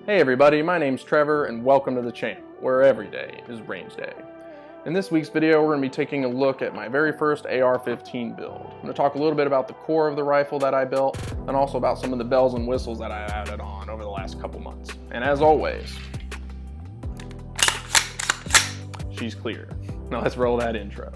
Hey everybody, my name's Trevor and welcome to the channel, where every day is range day. In this week's video, we're going to be taking a look at my very first AR-15 build. I'm going to talk a little bit about the core of the rifle that I built, and also about some of the bells and whistles that I added on over the last couple months. And as always, she's clear. Now let's roll that intro.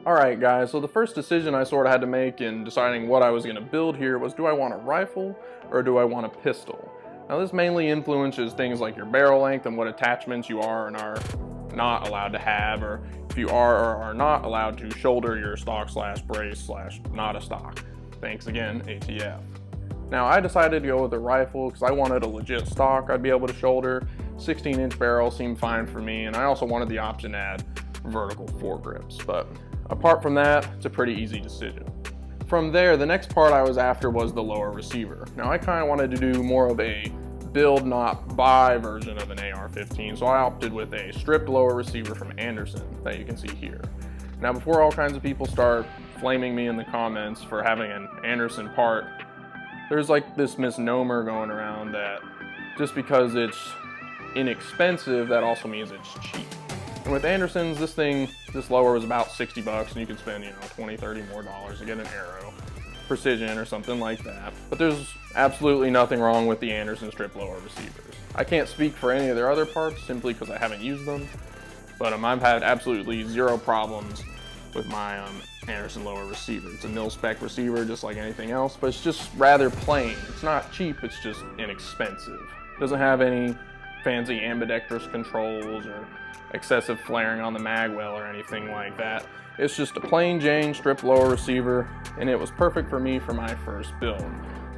Alright guys, so the first decision I sort of had to make in deciding what I was going to build here was, do I want a rifle or do I want a pistol? Now this mainly influences things like your barrel length and what attachments you are and are not allowed to have, or if you are or are not allowed to shoulder your stock slash brace slash not a stock. Thanks again, ATF. Now I decided to go with a rifle because I wanted a legit stock I'd be able to shoulder. 16-inch barrel seemed fine for me, and I also wanted the option to add vertical foregrips, but apart from that, it's a pretty easy decision. From there, the next part I was after was the lower receiver. Now I kind of wanted to do more of a build not buy version of an AR-15, so I opted with a stripped lower receiver from Anderson that you can see here. Now before all kinds of people start flaming me in the comments for having an Anderson part, there's like this misnomer going around that just because it's inexpensive, that also means it's cheap. And with Anderson's, this lower was about 60 bucks, and you can spend, 20, 30 more dollars to get an arrow, precision or something like that. But there's absolutely nothing wrong with the Anderson strip lower receivers. I can't speak for any of their other parts simply because I haven't used them, but I've had absolutely zero problems with my Anderson lower receiver. It's a mil-spec receiver just like anything else, but it's just rather plain. It's not cheap, it's just inexpensive. It doesn't have any fancy ambidextrous controls or excessive flaring on the mag well or anything like that. It's just a plain Jane stripped lower receiver, and it was perfect for me for my first build.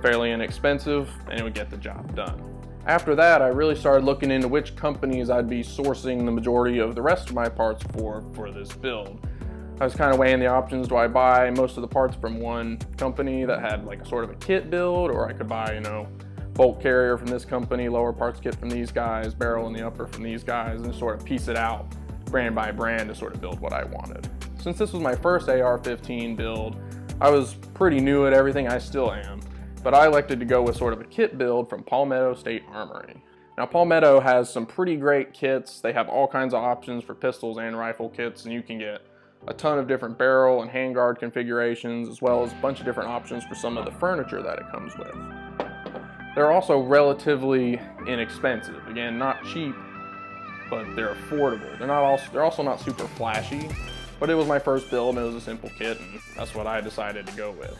Fairly inexpensive, and it would get the job done. After that, I really started looking into which companies I'd be sourcing the majority of the rest of my parts for this build. I was kind of weighing the options. Do I buy most of the parts from one company that had like a sort of a kit build, or I could buy, bolt carrier from this company, lower parts kit from these guys, barrel in the upper from these guys, and sort of piece it out brand by brand to sort of build what I wanted. Since this was my first AR-15 build, I was pretty new at everything. I still am, but I elected to go with sort of a kit build from Palmetto State Armory. Now Palmetto has some pretty great kits. They have all kinds of options for pistols and rifle kits, and you can get a ton of different barrel and handguard configurations, as well as a bunch of different options for some of the furniture that it comes with. They're also relatively inexpensive. Again, not cheap, but they're affordable. They're also not super flashy, but it was my first build and it was a simple kit, and that's what I decided to go with.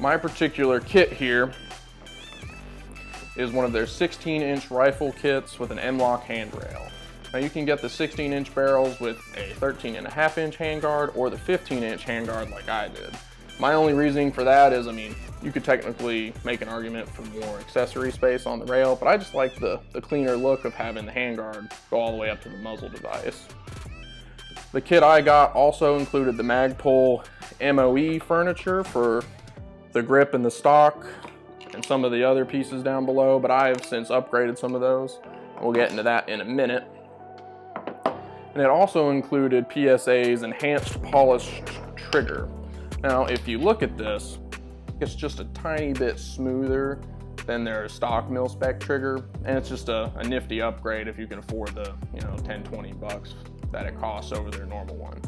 My particular kit here is one of their 16-inch rifle kits with an M-LOK handrail. Now you can get the 16-inch barrels with a 13.5-inch handguard or the 15-inch handguard like I did. My only reasoning for that is, you could technically make an argument for more accessory space on the rail, but I just like the cleaner look of having the handguard go all the way up to the muzzle device. The kit I got also included the Magpul MOE furniture for the grip and the stock and some of the other pieces down below, but I have since upgraded some of those. We'll get into that in a minute. And it also included PSA's enhanced polished trigger. Now, if you look at this, it's just a tiny bit smoother than their stock mil-spec trigger, and it's just a nifty upgrade if you can afford the 10, 20 bucks that it costs over their normal one.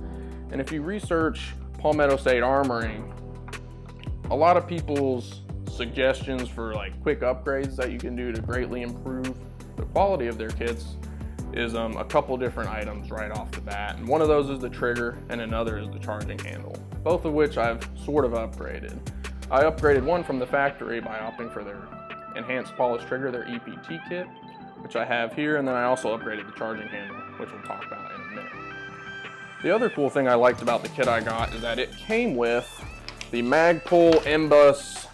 And if you research Palmetto State Armory, a lot of people's suggestions for like quick upgrades that you can do to greatly improve the quality of their kits is a couple different items right off the bat. And one of those is the trigger, and another is the charging handle, both of which I've sort of upgraded. I upgraded one from the factory by opting for their enhanced polished trigger, their EPT kit, which I have here, and then I also upgraded the charging handle, which we'll talk about in a minute. The other cool thing I liked about the kit I got is that it came with the Magpul M-Bus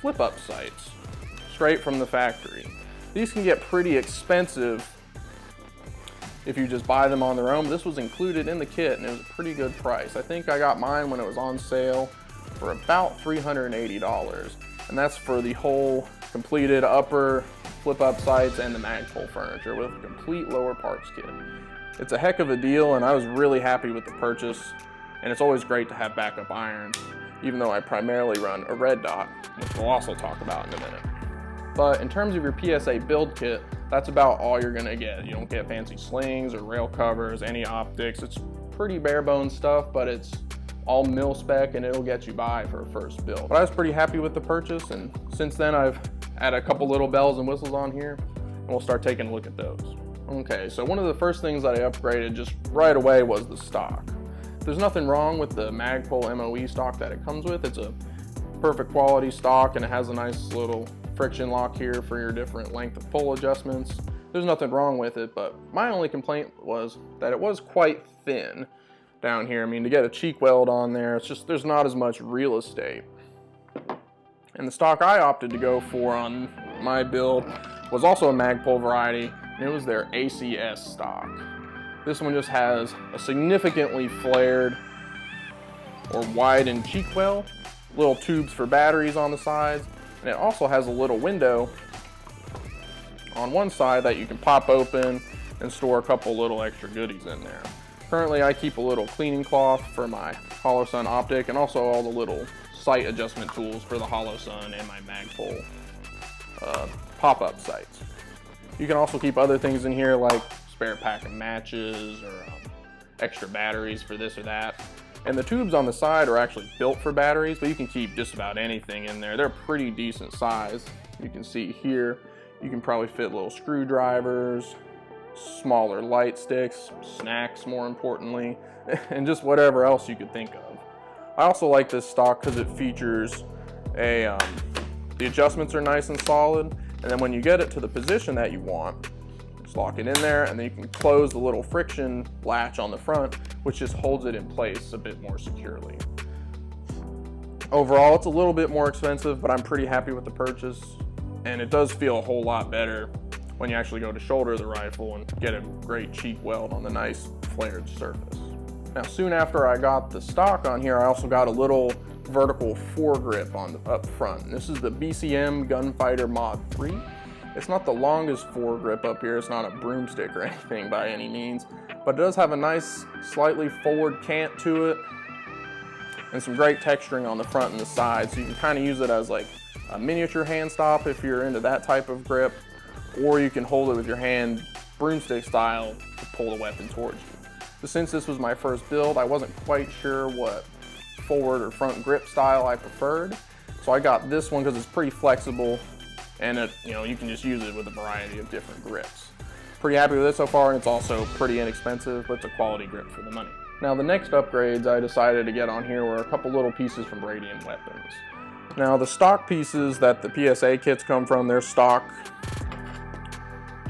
flip-up sights. straight from the factory. These can get pretty expensive if you just buy them on their own. This was included in the kit and it was a pretty good price. I think I got mine when it was on sale for about $380, and that's for the whole completed upper flip-up sights and the Magpul furniture with a complete lower parts kit. It's a heck of a deal, and I was really happy with the purchase, and it's always great to have backup irons, even though I primarily run a red dot, which we'll also talk about in a minute. But in terms of your PSA build kit, that's about all you're gonna get. You don't get fancy slings or rail covers, any optics. It's pretty bare bones stuff, but it's all mil-spec and it'll get you by for a first build. But I was pretty happy with the purchase, and since then I've added a couple little bells and whistles on here, and we'll start taking a look at those. Okay, so one of the first things that I upgraded just right away was the stock. There's nothing wrong with the Magpul MOE stock that it comes with. It's a perfect quality stock and it has a nice little friction lock here for your different length of pull adjustments. There's nothing wrong with it, but my only complaint was that it was quite thin down here. I mean, to get a cheek weld on there, it's just, there's not as much real estate. And the stock I opted to go for on my build was also a Magpul variety, and it was their ACS stock. This one just has a significantly flared or widened cheek well, little tubes for batteries on the sides, and it also has a little window on one side that you can pop open and store a couple little extra goodies in there. Currently I keep a little cleaning cloth for my Holosun optic and also all the little sight adjustment tools for the Holosun and my Magpul pop-up sights. You can also keep other things in here like spare pack of matches or extra batteries for this or that. And the tubes on the side are actually built for batteries, but you can keep just about anything in there. They're pretty decent size. You can see here, you can probably fit little screwdrivers, smaller light sticks, snacks more importantly, and just whatever else you could think of. I also like this stock because it features the adjustments are nice and solid, and then when you get it to the position that you want, just lock it in there, and then you can close the little friction latch on the front, which just holds it in place a bit more securely. Overall, it's a little bit more expensive, but I'm pretty happy with the purchase, and it does feel a whole lot better when you actually go to shoulder the rifle and get a great cheek weld on the nice flared surface. Now, soon after I got the stock on here, I also got a little vertical foregrip on the up front. And this is the BCM Gunfighter Mod 3. It's not the longest foregrip up here. It's not a broomstick or anything by any means, but it does have a nice slightly forward cant to it and some great texturing on the front and the side. So you can kind of use it as like a miniature hand stop if you're into that type of grip, or you can hold it with your hand broomstick style to pull the weapon towards you. But since this was my first build, I wasn't quite sure what forward or front grip style I preferred. So I got this one because it's pretty flexible and it, you can just use it with a variety of different grips. Pretty happy with it so far, and it's also pretty inexpensive, but it's a quality grip for the money. Now the next upgrades I decided to get on here were a couple little pieces from Radian Weapons. Now the stock pieces that the PSA kits come from, they're stock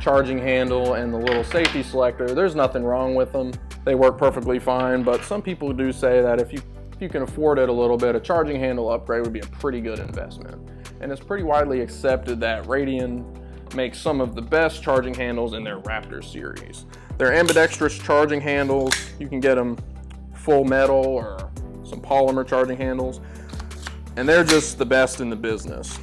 charging handle and the little safety selector. There's nothing wrong with them. They work perfectly fine, but some people do say that if you can afford it a little bit, a charging handle upgrade would be a pretty good investment. And it's pretty widely accepted that Radian makes some of the best charging handles in their Raptor series. They're ambidextrous charging handles. You can get them full metal or some polymer charging handles, and they're just the best in the business.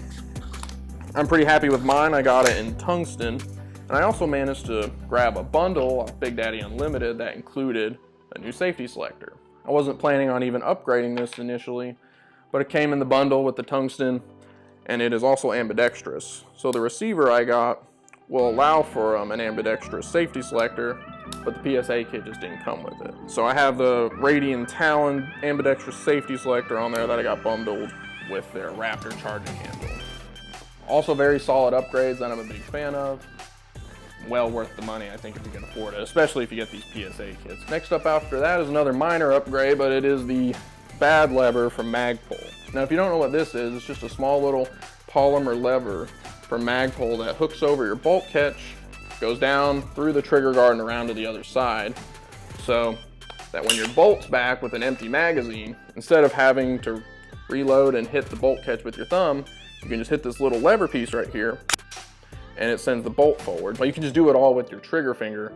I'm pretty happy with mine. I got it in tungsten, and I also managed to grab a bundle of Big Daddy Unlimited that included a new safety selector. I wasn't planning on even upgrading this initially, but it came in the bundle with the tungsten, and it is also ambidextrous. So the receiver I got will allow for an ambidextrous safety selector, but the PSA kit just didn't come with it. So I have the Radian Talon ambidextrous safety selector on there that I got bundled with their Raptor charging handle. Also very solid upgrades that I'm a big fan of. Well worth the money, I think, if you can afford it, especially if you get these PSA kits. Next up after that is another minor upgrade, but it is the bad lever from Magpul. Now, if you don't know what this is, it's just a small little polymer lever from Magpul that hooks over your bolt catch, goes down through the trigger guard and around to the other side, so that when your bolt's back with an empty magazine, instead of having to reload and hit the bolt catch with your thumb, You can just hit this little lever piece right here and it sends the bolt forward. But you can just do it all with your trigger finger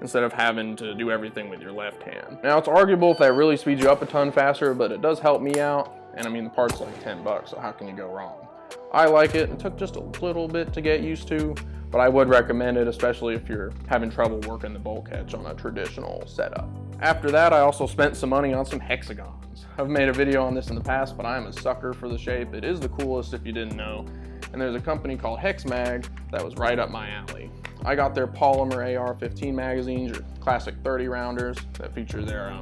instead of having to do everything with your left hand. Now it's arguable if that really speeds you up a ton faster, but it does help me out. And I mean, the part's like 10 bucks, so how can you go wrong? I like it. It took just a little bit to get used to, but I would recommend it, especially if you're having trouble working the bolt catch on a traditional setup. After that, I also spent some money on some hexagons. I've made a video on this in the past, but I'm a sucker for the shape. It is the coolest if you didn't know. And there's a company called Hexmag that was right up my alley. I got their polymer AR-15 magazines, your classic 30 rounders that feature their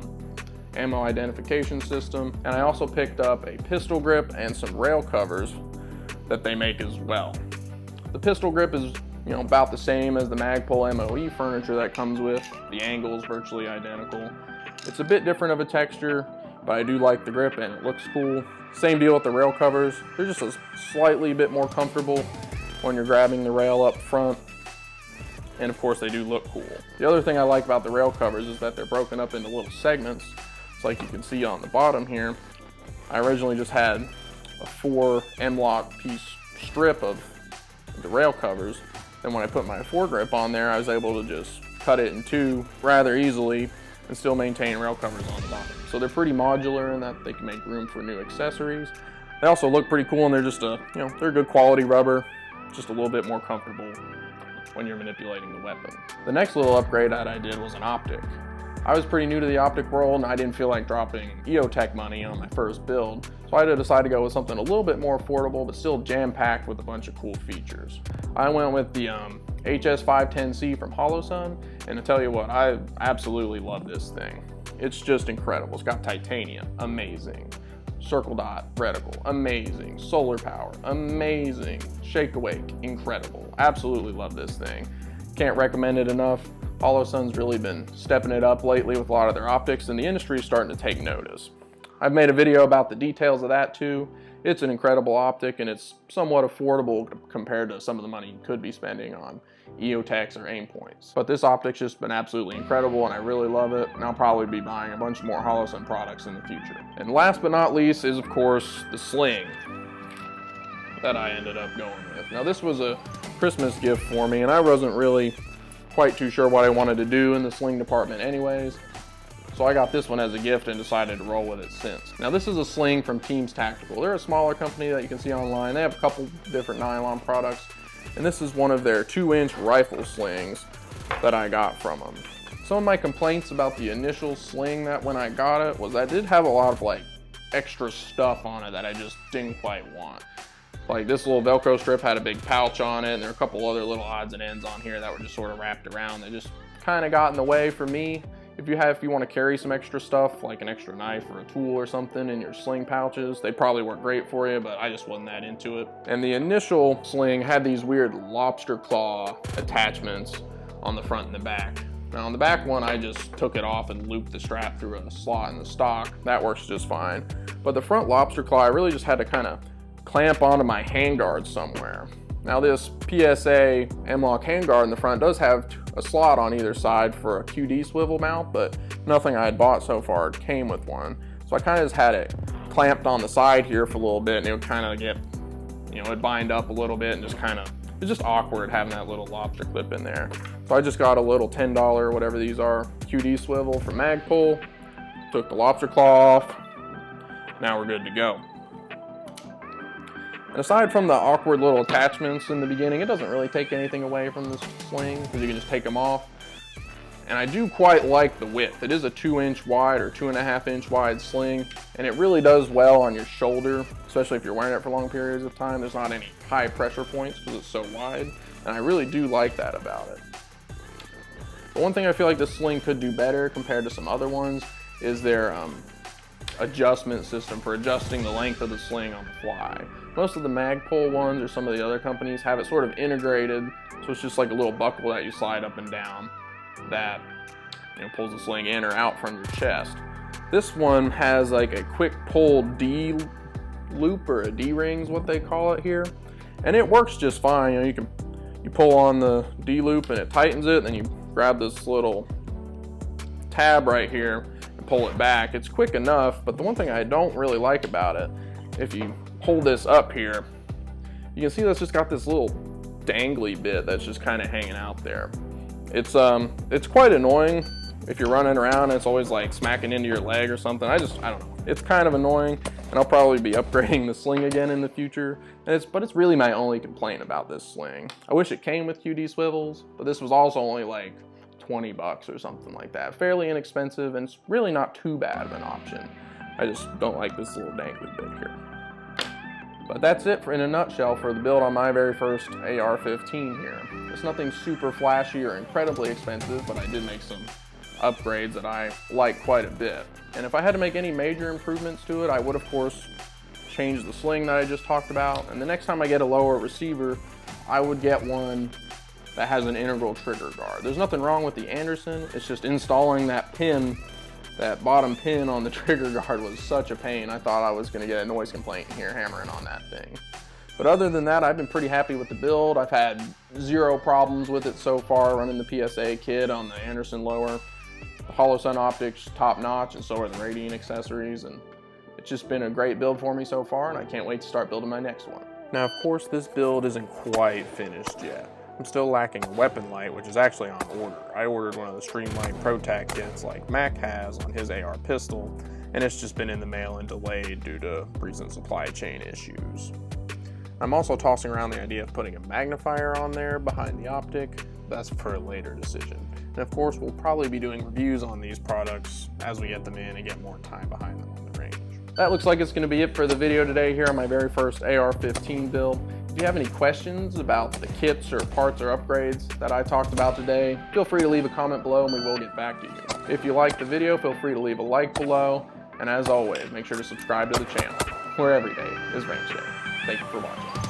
ammo identification system. And I also picked up a pistol grip and some rail covers that they make as well. The pistol grip is about the same as the Magpul MOE furniture that comes with. The angle is virtually identical. It's a bit different of a texture, but I do like the grip and it looks cool. Same deal with the rail covers. They're just a slightly bit more comfortable when you're grabbing the rail up front. And of course they do look cool. The other thing I like about the rail covers is that they're broken up into little segments. It's like you can see on the bottom here. I originally just had a 4 M-LOK piece strip of the rail covers. Then when I put my foregrip on there, I was able to just cut it in 2 rather easily and still maintain rail covers on the bottom. So they're pretty modular in that they can make room for new accessories. They also look pretty cool, and they're just they're good quality rubber, just a little bit more comfortable when you're manipulating the weapon. The next little upgrade that I did was an optic. I was pretty new to the optic world, and I didn't feel like dropping EOTech money on my first build, so I decided to go with something a little bit more affordable, but still jam-packed with a bunch of cool features. I went with the HS510C from Holosun, and to tell you what, I absolutely love this thing. It's just incredible. It's got titanium, amazing. Circle dot reticle, amazing. Solar power, amazing. Shake awake, incredible. Absolutely love this thing. Can't recommend it enough. Holosun's really been stepping it up lately with a lot of their optics, and the industry is starting to take notice. I've made a video about the details of that too. It's an incredible optic, and it's somewhat affordable compared to some of the money you could be spending on EOTechs or aim points. But this optic's just been absolutely incredible, and I really love it, and I'll probably be buying a bunch more Holosun products in the future. And last but not least is, of course, the sling that I ended up going with. Now, this was a Christmas gift for me, and I wasn't really quite too sure what I wanted to do in the sling department anyways. So I got this one as a gift and decided to roll with it since. Now this is a sling from Teams Tactical. They're a smaller company that you can see online. They have a couple different nylon products, and this is one of their 2-inch rifle slings that I got from them. Some of my complaints about the initial sling that when I got it was that it did have a lot of like extra stuff on it that I just didn't quite want. Like this little Velcro strip had a big pouch on it, and there are a couple other little odds and ends on here that were just sort of wrapped around. They just kind of got in the way for me. If you want to carry some extra stuff, like an extra knife or a tool or something in your sling pouches, they probably work great for you, but I just wasn't that into it. And the initial sling had these weird lobster claw attachments on the front and the back. Now on the back one, I just took it off and looped the strap through a slot in the stock. That works just fine. But the front lobster claw, I really just had to kind of clamp onto my handguard somewhere. Now this PSA M-LOK handguard in the front does have a slot on either side for a QD swivel mount, but nothing I had bought so far came with one. So I kind of just had it clamped on the side here for a little bit, and it would kind of get, it'd bind up a little bit and just kind of, it's just awkward having that little lobster clip in there. So I just got a little $10, whatever these are, QD swivel from Magpul, took the lobster claw off, now we're good to go. And aside from the awkward little attachments in the beginning, it doesn't really take anything away from this sling because you can just take them off. And I do quite like the width. It is a 2-inch wide or 2.5-inch wide sling, and it really does well on your shoulder, especially if you're wearing it for long periods of time. There's not any high pressure points because it's so wide, and I really do like that about it. But one thing I feel like this sling could do better compared to some other ones is their adjustment system for adjusting the length of the sling on the fly. Most of the Magpul ones or some of the other companies have it sort of integrated, so it's just like a little buckle that you slide up and down that pulls the sling in or out from your chest. This one has like a quick pull D loop, or a D ring is what they call it here, and it works just fine. You pull on the D loop and it tightens it, then you grab this little tab right here and pull it back. It's quick enough, but the one thing I don't really like about it, if you pull this up here, You can see that's just got this little dangly bit that's just kind of hanging out there. It's quite annoying if you're running around and it's always like smacking into your leg or something. I don't know. It's kind of annoying, and I'll probably be upgrading the sling again in the future. But it's really my only complaint about this sling. I wish it came with QD swivels, but this was also only like 20 bucks or something like that. Fairly inexpensive, and it's really not too bad of an option. I just don't like this little dangly bit here. But that's it in a nutshell for the build on my very first AR-15 here. It's nothing super flashy or incredibly expensive, but I did make some upgrades that I like quite a bit. And if I had to make any major improvements to it, I would of course change the sling that I just talked about. And the next time I get a lower receiver, I would get one that has an integral trigger guard. There's nothing wrong with the Anderson, it's just installing that pin, that bottom pin on the trigger guard was such a pain. I thought I was gonna get a noise complaint here hammering on that thing. But other than that, I've been pretty happy with the build. I've had zero problems with it so far running the PSA kit on the Anderson lower. The Holosun optics top notch, and so are the Radian accessories, and it's just been a great build for me so far, and I can't wait to start building my next one. Now of course this build isn't quite finished yet. I'm still lacking a weapon light, which is actually on order. I ordered one of the Streamlight Pro Tac kits like Mac has on his AR pistol, and it's just been in the mail and delayed due to recent supply chain issues. I'm also tossing around the idea of putting a magnifier on there behind the optic. That's for a later decision. And of course, we'll probably be doing reviews on these products as we get them in and get more time behind them on the range. That looks like it's going to be it for the video today here on my very first AR-15 build. If you have any questions about the kits or parts or upgrades that I talked about today, feel free to leave a comment below and we will get back to you. If you liked the video, feel free to leave a like below. And as always, make sure to subscribe to the channel, where every day is range day. Thank you for watching.